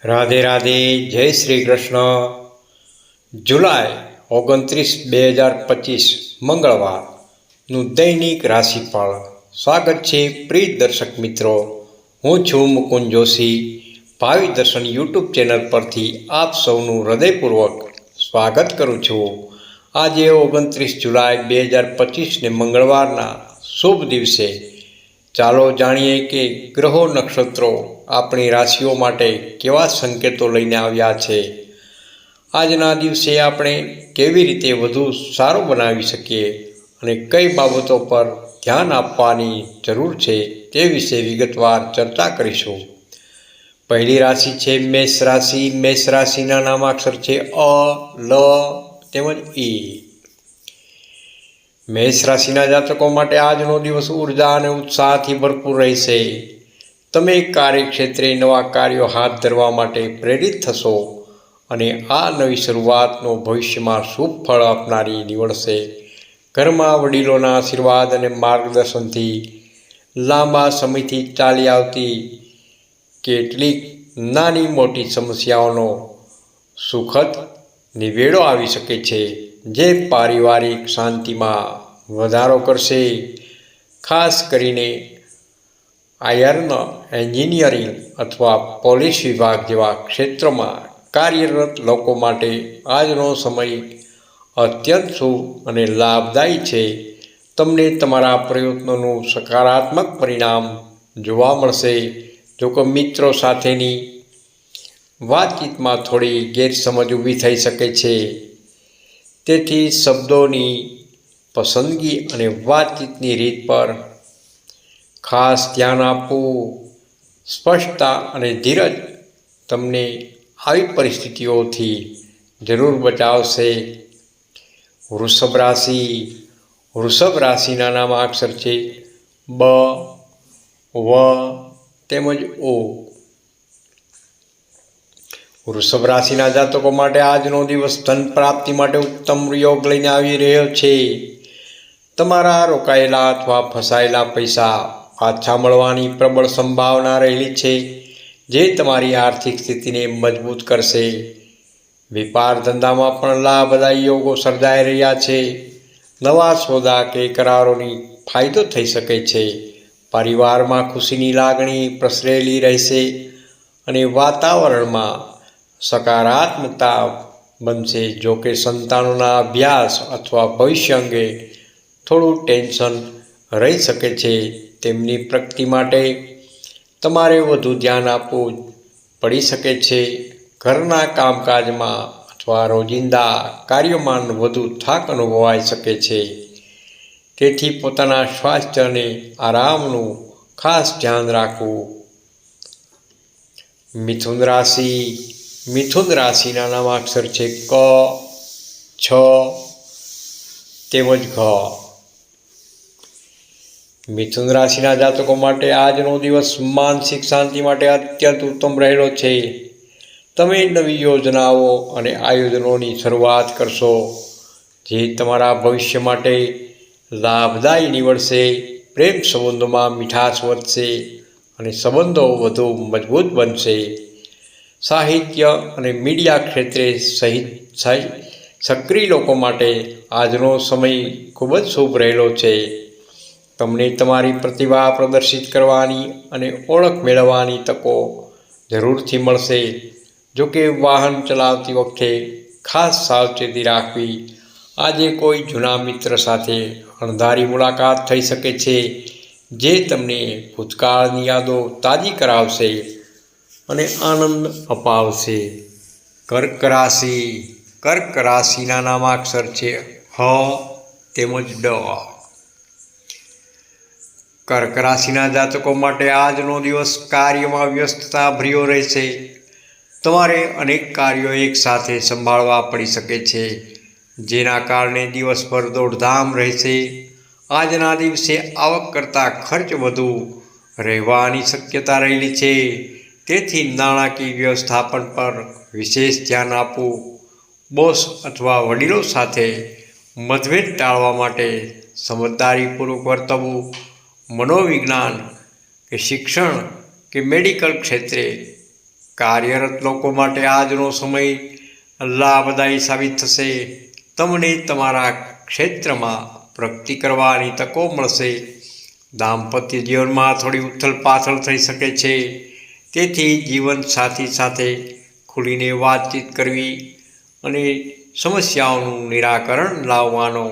રાધે રાધે, જય શ્રી કૃષ્ણ। જુલાઈ 29, 2025 મંગળવારનું દૈનિક રાશિફળ। સ્વાગત છે પ્રિય દર્શક મિત્રો, હું છું મુકુંદ જોશી। ભાવિ દર્શન યુટ્યુબ ચેનલ પરથી આપ સૌનું હૃદયપૂર્વક સ્વાગત કરું છું। આજે 29 જુલાઈ 2025ને મંગળવારના શુભ દિવસે ચાલો જાણીએ કે ગ્રહો નક્ષત્રો આપણી રાશિઓ માટે કેવા સંકેતો લઈને આવ્યા છે। આજના દિવસે આપણે કેવી રીતે વધુ સારું બનાવી શકીએ અને કઈ બાબતો પર ધ્યાન આપવાની જરૂર છે તે વિશે વિગતવાર ચર્ચા કરીશું। પહેલી રાશિ છે મેષ રાશિ। મેષ રાશિના નામાક્ષર છે અ, લ તેમજ ઈ। મેષ રાશિના જાતકો માટે આજનો દિવસ ઉર્જા અને ઉત્સાહથી ભરપૂર રહેશે। તમે કાર્યક્ષેત્રે નવા કાર્યો હાથ ધરવા માટે પ્રેરિત થશો અને આ નવી શરૂઆતનો ભવિષ્યમાં શુભ ફળ આપનારી નીવડશે। ઘરમાં વડીલોના આશીર્વાદ અને માર્ગદર્શનથી લાંબા સમયથી ચાલી આવતી કેટલીક નાની મોટી સમસ્યાઓનો સુખદ નિવેડો આવી શકે છે, જે પારિવારિક શાંતિમાં વધારો કરશે। ખાસ કરીને આયર્ન એન્જિનિયરિંગ અથવા પોલીસ વિભાગ જેવા ક્ષેત્રોમાં કાર્યરત લોકો માટે આજનો સમય અત્યંત શુભ અને લાભદાયી છે। તમને તમારા પ્રયત્નોનું સકારાત્મક પરિણામ જોવા મળશે। જો કે મિત્રો સાથેની વાતચીતમાં થોડી ગેરસમજ ઊભી થઈ શકે છે, તેથી શબ્દોની પસંદગી અને વાતચીતની રીત પર ખાસ ધ્યાન આપવું। સ્પષ્ટતા અને ધીરજ તમને આવી પરિસ્થિતિઓથી જરૂર બચાવશે। વૃષભ રાશિ। વૃષભ રાશિના નામાક્ષર છે બ, વ તેમજ ઓ। વૃષભ રાશિના જાતકો માટે આજનો દિવસ ધન પ્રાપ્તિ માટે ઉત્તમ યોગ લઈને આવી રહ્યો છે। તમારા રોકાયેલા અથવા ફસાયેલા પૈસા પાછા મળવાની પ્રબળ સંભાવના રહેલી છે, જે તમારી આર્થિક સ્થિતિને મજબૂત કરશે। વેપાર ધંધામાં પણ લાભદાયી યોગો સર્જાઈ રહ્યા છે। નવા સોદા કે કરારોની ફાયદો થઈ શકે છે। પરિવારમાં ખુશીની લાગણી પ્રસરેલી રહેશે અને વાતાવરણમાં સકારાત્મકતા બનશે। જો કે સંતાનોના અભ્યાસ અથવા ભવિષ્ય અંગે થોડું ટેન્શન રહી શકે છે। તેમની પ્રગતિ માટે તમારે વધુ ધ્યાન આપવું પડી શકે છે। ઘરના કામકાજમાં અથવા રોજિંદા કાર્યોમાં વધુ થાક અનુભવાઈ શકે છે, તેથી પોતાના સ્વાસ્થ્ય અને આરામનું ખાસ ધ્યાન રાખવું। મિથુન રાશિ। મિથુન રાશિના નામાક્ષર છે ક, છ તેમજ ઘ। મિથુન રાશિના જાતકો માટે આજનો દિવસ માનસિક શાંતિ માટે અત્યંત ઉત્તમ રહેલો છે। તમે નવી યોજનાઓ અને આયોજનોની શરૂઆત કરશો, જે તમારા ભવિષ્ય માટે લાભદાયી નીવડશે। પ્રેમ સંબંધોમાં મીઠાશ વધશે અને સંબંધો વધુ મજબૂત બનશે। સાહિત્ય અને મીડિયા ક્ષેત્રે સક્રિય લોકો માટે આજનો સમય ખૂબ જ શુભ રહેલો છે। તમને તમારી પ્રતિભા પ્રદર્શિત કરવાની અને ઓળખ મેળવવાની તકો જરૂરથી મળશે। જો કે વાહન ચલાવતી વખતે ખાસ સાવચેતી રાખવી। આજે કોઈ જૂના મિત્ર સાથે અણધારી મુલાકાત થઈ શકે છે, જે તમને ભૂતકાળની યાદો તાજી કરાવશે અને આનંદ અપાવશે। કર્ક રાશિ। કર્ક રાશિના નામાક્ષર છે હ તેમજ ડ। કર્ક રાશિના જાતકો માટે આજનો દિવસ કાર્યમાં વ્યસ્તતા ભર્યો રહેશે। તમારે અનેક કાર્યો એકસાથે સંભાળવા પડી શકે છે, જેના કારણે દિવસભર દોડધામ રહેશે। આજના દિવસે આવક કરતાં ખર્ચ વધુ રહેવાની શક્યતા રહેલી છે, તેથી નાણાકીય વ્યવસ્થાપન પર વિશેષ ધ્યાન આપવું। બોસ અથવા વડીલો સાથે મતભેદ ટાળવા માટે સમજદારીપૂર્વક વર્તવું। મનોવિજ્ઞાન કે શિક્ષણ કે મેડિકલ ક્ષેત્રે કાર્યરત લોકો માટે આજનો સમય લાભદાયી સાબિત થશે. તમને તમારા ક્ષેત્રમાં પ્રગતિ કરવાની તકો મળશે. દાંપત્ય જીવનમાં થોડી ઉથલપાથલ થઈ શકે છે, તેથી જીવનસાથી સાથે ખુલીને વાતચીત કરવી અને સમસ્યાઓનું નિરાકરણ લાવવાનો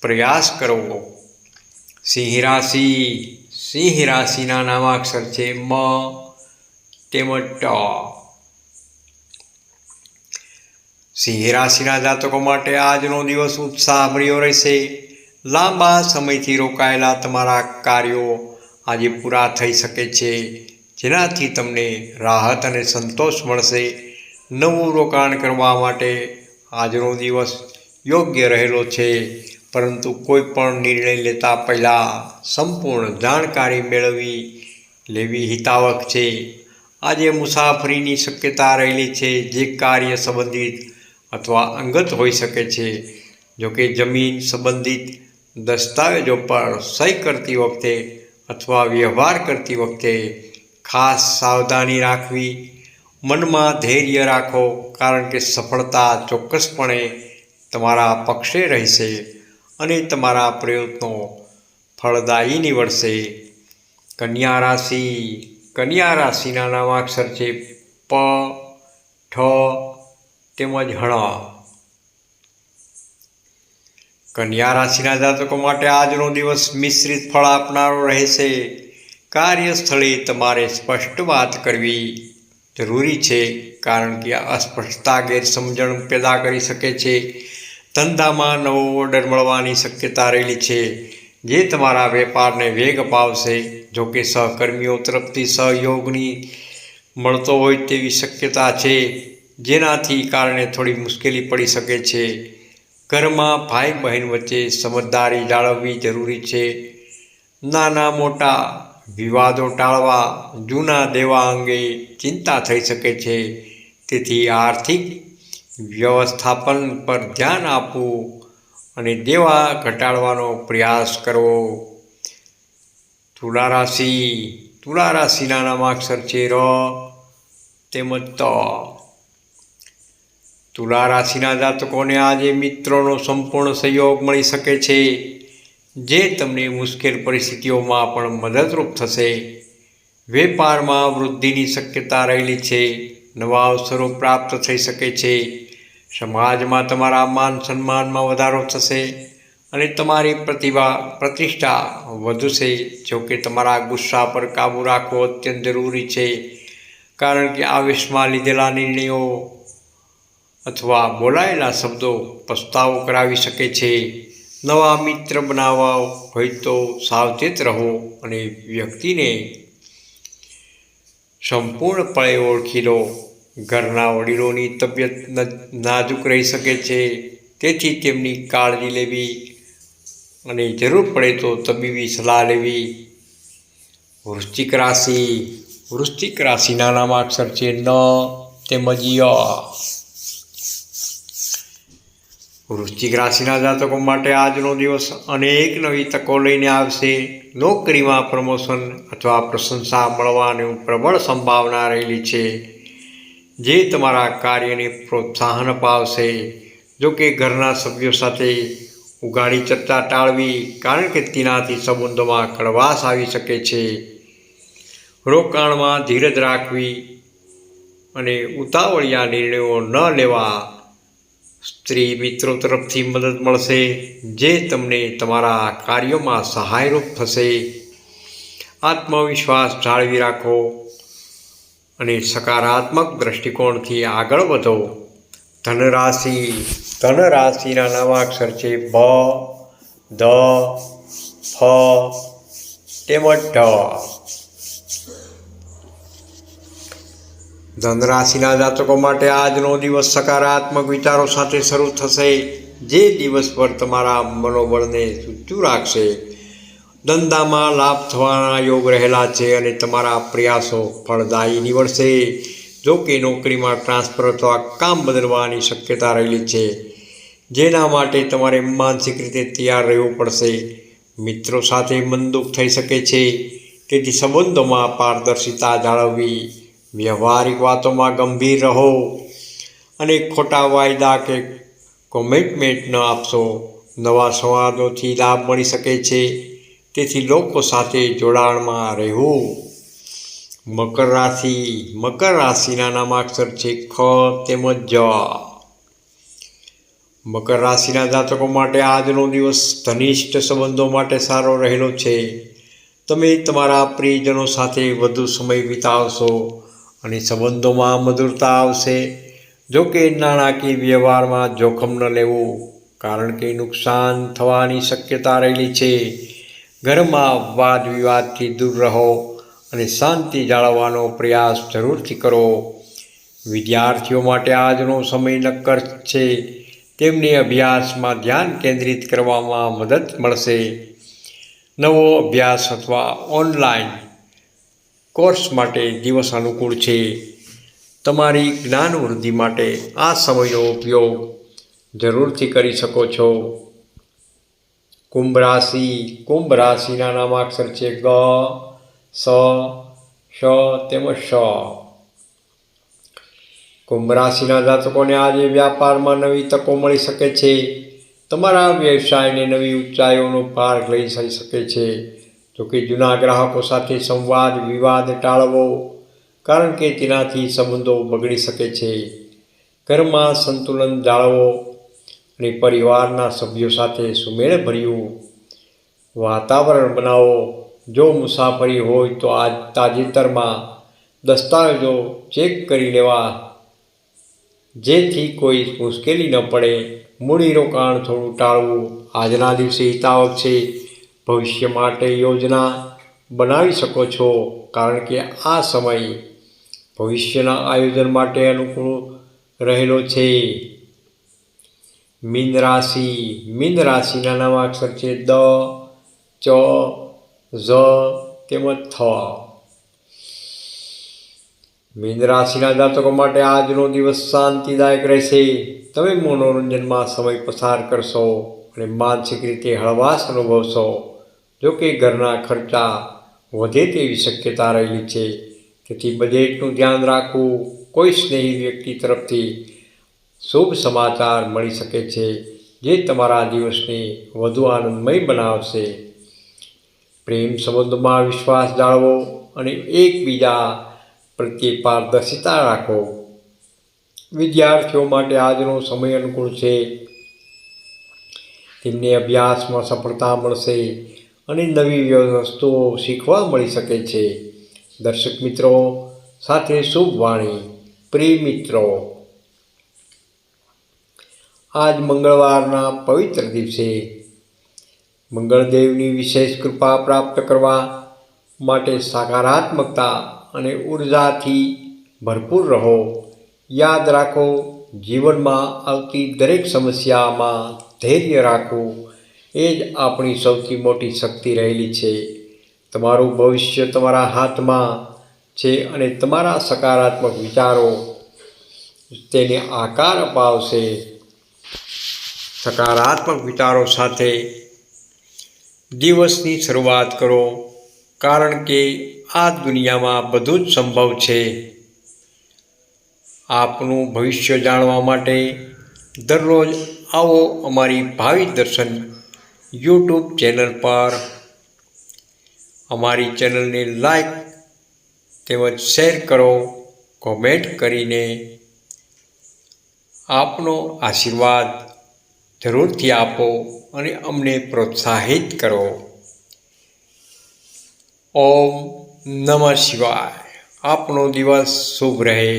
પ્રયાસ કરવો. સિંહ રાશિ. સિંહ રાશિના નામાક્ષર છે મ તેમજ ટ. સિંહ રાશિના જાતકો માટે આજનો દિવસ ઉત્સાહભર્યો રહેશે. લાંબા સમયથી રોકાયેલા તમારા કાર્યો આજે પૂરા થઈ શકે છે, જેનાથી તમને રાહત અને સંતોષ મળશે. નવું રોકાણ કરવા માટે આજનો દિવસ યોગ્ય રહેલો છે, પરંતુ કોઈ પણ નિર્ણય લેતા પહેલાં સંપૂર્ણ જાણકારી મેળવી લેવી હિતાવહ છે. આજે મુસાફરીની શક્યતા રહેલી છે, જે કાર્ય સંબંધિત અથવા અંગત હોઈ શકે છે. જોકે જમીન સંબંધિત દસ્તાવેજો પર સહી કરતી વખતે અથવા વ્યવહાર કરતી વખતે ખાસ સાવધાની રાખવી. મનમાં ધૈર્ય રાખો, કારણ કે સફળતા ચોક્કસપણે તમારા પક્ષે રહેશે અને તમારા પ્રયત્નો ફળદાયી નીવડશે. કન્યા રાશિ. કન્યા રાશિના નામાક્ષર છે પ, ઠ તેમજ હણ. કન્યા રાશિના જાતકો માટે આજનો દિવસ મિશ્રિત ફળ આપનારો રહેશે. કાર્યસ્થળે તમારે સ્પષ્ટ વાત કરવી જરૂરી છે, કારણ કે અસ્પષ્ટતા ગેરસમજણ પેદા કરી શકે છે. ધંધામાં નવો ઓર્ડર મળવાની શક્યતા રહેલી છે, જે તમારા વેપારને વેગ અપાવશે. જોકે સહકર્મીઓ તરફથી સહયોગની મળતો હોય તેવી શક્યતા છે, જેનાથી કારણે થોડી મુશ્કેલી પડી શકે છે. ઘરમાં ભાઈ બહેન વચ્ચે સમજદારી જાળવવી જરૂરી છે. નાના મોટા વિવાદો ટાળવા. જૂના દેવા અંગે ચિંતા થઈ શકે છે, તેથી આર્થિક વ્યવસ્થાપન પર ધ્યાન આપવું અને દેવા ઘટાડવાનો પ્રયાસ કરવો. તુલા રાશિ. તુલા રાશિના નામાક્ષર છે ર તેમજ ત. તુલા રાશિના જાતકોને આજે મિત્રોનો સંપૂર્ણ સહયોગ મળી શકે છે, જે તમને મુશ્કેલ પરિસ્થિતિઓમાં પણ મદદરૂપ થશે. વેપારમાં વૃદ્ધિની શક્યતા રહેલી છે. નવા અવસરો પ્રાપ્ત થઈ શકે છે. સમાજમાં તમારા માન સન્માનમાં વધારો થશે અને તમારી પ્રતિષ્ઠા વધશે. જોકે તમારા ગુસ્સા પર કાબૂ રાખવો અત્યંત જરૂરી છે, કારણ કે આવેશમાં લીધેલા નિર્ણયો અથવા બોલાયેલા શબ્દો પસ્તાવો કરાવી શકે છે. નવા મિત્ર બનાવવા હોય તો સાવચેત રહો અને વ્યક્તિને સંપૂર્ણપણે ઓળખી લો. ઘરના વડીલોની તબિયત નાજુક રહી શકે છે, તેથી તેમની કાળજી લેવી અને જરૂર પડે તો તબીબી સલાહ લેવી. વૃશ્ચિક રાશિ. વૃશ્ચિક રાશિના નામાક્ષર છે ન તેમજ ય. વૃશ્ચિક રાશિના જાતકો માટે આજનો દિવસ અનેક નવી તકો લઈને આવશે. નોકરીમાં પ્રમોશન અથવા પ્રશંસા મળવાની પ્રબળ સંભાવના રહેલી છે, જે તમારા કાર્યને પ્રોત્સાહન અપાવશે. જોકે ઘરના સભ્યો સાથે ઉઘાડી ચર્ચા ટાળવી, કારણ કે તેનાથી સંબંધોમાં કડવાશ આવી શકે છે. રોકાણમાં ધીરજ રાખવી અને ઉતાવળિયા નિર્ણયો ન લેવા. સ્ત્રી મિત્રો તરફથી મદદ મળશે, જે તમને તમારા કાર્યોમાં સહાયરૂપ થશે. આત્મવિશ્વાસ જાળવી રાખો અને સકારાત્મક દ્રષ્ટિકોણથી આગળ વધો. ધનરાશિ. ધનરાશિના નામાક્ષર છે ભ, ધ, ફ તેમજ ઢ. ધનરાશિના જાતકો માટે આજનો દિવસ સકારાત્મક વિચારો સાથે શરૂ થશે, જે દિવસભર તમારા મનોબળને ઊંચું રાખશે. ધંધામાં લાભ થવાના યોગ રહેલા છે અને તમારા પ્રયાસો ફળદાયી નીવડશે. જો કે નોકરીમાં ટ્રાન્સફર અથવા કામ બદલવાની શક્યતા રહેલી છે, જેના માટે તમારે માનસિક રીતે તૈયાર રહેવું પડશે. મિત્રો સાથે મનદુખ થઈ શકે છે, તેથી સંબંધોમાં પારદર્શિતા જાળવવી વ્યવહારિક વાતોમાં ગંભીર રહો અને ખોટા વાયદા કે કોમિટમેન્ટ ન આપશો. નવા સંવાદોથી લાભ મળી શકે છે, તેથી લોકો સાથે જોડાણમાં રહેવું. મકર રાશિના નામાક્ષર છે ખ તેમજ જ. મકર રાશિના જાતકો માટે આજનો દિવસ ઘનિષ્ઠ સંબંધો માટે સારો રહેલો છે. તમે તમારા પ્રિયજનો સાથે વધુ સમય વિતાવશો અને સંબંધોમાં મધુરતા આવશે. જો કે નાણાકીય વ્યવહારમાં જોખમ ન લેવું, કારણ કે નુકસાન થવાની શક્યતા રહેલી છે. ઘરમાં વાદ વિવાદથી દૂર રહો અને શાંતિ જાળવવાનો પ્રયાસ જરૂરથી કરો. વિદ્યાર્થીઓ માટે આજનો સમય નક્કર છે. તેમને અભ્યાસમાં ધ્યાન કેન્દ્રિત કરવામાં મદદ મળશે. નવો અભ્યાસ અથવા ઓનલાઈન કોર્સ માટે દિવસ અનુકૂળ છે. તમારી જ્ઞાન વૃદ્ધિ માટે આ સમયનો ઉપયોગ જરૂરથી કરી શકો છો. કુંભ રાશિના નામાક્ષર છે ગ, સ, શ તેમજ શ. કુંભ રાશિના જાતકોને આજે વ્યાપારમાં નવી તકો મળી શકે છે. તમારા વ્યવસાયને નવી ઊંચાઈઓનો પાર લઈ જઈ શકે છે. જોકે જૂના ગ્રાહકો સાથે સંવાદ વિવાદ ટાળવો, કારણ કે તેનાથી સંબંધો બગડી શકે છે. ઘરમાં સંતુલન જાળવો અને પરિવારના સભ્યો સાથે સુમેળભર્યું વાતાવરણ બનાવો. જો મુસાફરી હોય તો તાજેતરમાં દસ્તાવેજો ચેક કરી લેવા, જેથી કોઈ મુશ્કેલી ન પડે. મૂડીરોકાણ થોડું ટાળવું આજના દિવસે હિતાવહ છે. ભવિષ્ય માટે યોજના બનાવી શકો છો, કારણ કે આ સમય ભવિષ્યના આયોજન માટે અનુકૂળ રહેલો છે. મીન રાશિના નામાક્ષર છે દ, ચ, ઝ તેમજ થ. મીન રાશિના જાતકો માટે આજનો દિવસ શાંતિદાયક રહેશે. તમે મનોરંજનમાં સમય પસાર કરશો અને માનસિક રીતે હળવાશ અનુભવશો. જોકે ઘરના ખર્ચા વધે તેવી શક્યતા રહેલી છે, તેથી બજેટનું ધ્યાન રાખવું. કોઈ સ્નેહી વ્યક્તિ તરફથી શુભ સમાચાર મળી શકે છે, જે તમારા દિવસને વધુ આનંદમય બનાવશે. પ્રેમ સંબંધોમાં વિશ્વાસ જાળવો અને એકબીજા પ્રત્યે પારદર્શિતા રાખો. વિદ્યાર્થીઓ માટે આજનો સમય અનુકૂળ છે. તેમને અભ્યાસમાં સફળતા મળશે અને નવી વસ્તુઓ શીખવા મળી શકે છે. દર્શક મિત્રો સાથે શુભ વાણી. પ્રિય મિત્રો, આજ મંગળવારના પવિત્ર દિવસે મંગળદેવની વિશેષ કૃપા પ્રાપ્ત કરવા માટે સકારાત્મકતા અને ઉર્જાથી ભરપૂર રહો. યાદ રાખો, જીવનમાં આવતી દરેક સમસ્યામાં ધૈર્ય રાખવું એ જ આપણી સૌથી મોટી શક્તિ રહેલી છે. તમારું ભવિષ્ય તમારા હાથમાં છે અને તમારા સકારાત્મક વિચારો તેને આકાર અપાવશે. સકારાત્મક વિચારો સાથે દિવસની શરૂઆત કરો, કારણ કે આ દુનિયામાં બધું જ સંભવ છે. આપનું ભવિષ્ય જાણવા માટે દરરોજ આવો અમારી ભાવિ દર્શન યુટ્યુબ ચેનલ પર. અમારી ચેનલને લાઈક તેમજ શેર કરો. કોમેન્ટ કરીને આપનો આશીર્વાદ જરૂરથી આપો અને અમને પ્રોત્સાહિત કરો. ઓમ નમઃ શિવાય. આપનો દિવસ શુભ રહે.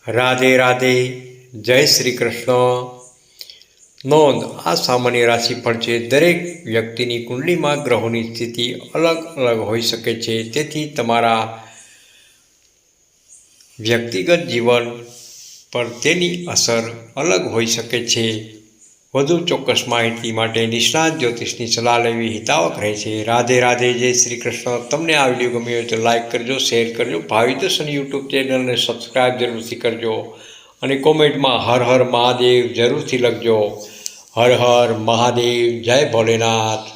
રાધે રાધે. જય શ્રી કૃષ્ણ. નોંધ: આ સામાન્ય રાશિફળ છે. દરેક વ્યક્તિની કુંડલીમાં ગ્રહોની સ્થિતિ અલગ અલગ હોઈ શકે છે, તેથી તમારા વ્યક્તિગત જીવન પર તેની અસર અલગ હોઈ શકે છે. વધુ ચોક્કસ માહિતી માટે નિષ્ણાત જ્યોતિષની સલાહ લેવી હિતાવહ રહે છે. રાધે રાધે. જય શ્રી કૃષ્ણ. તમને આ વિડીયો ગમ્યો હોય તો લાઈક કરજો, શેર કરજો. ભાવિ દર્શન યુટ્યુબ ચેનલને સબસ્ક્રાઈબ જરૂરથી કરજો અને કોમેન્ટમાં હર હર મહાદેવ જરૂરથી લખજો. હર હર મહાદેવ. જય ભોલેનાથ.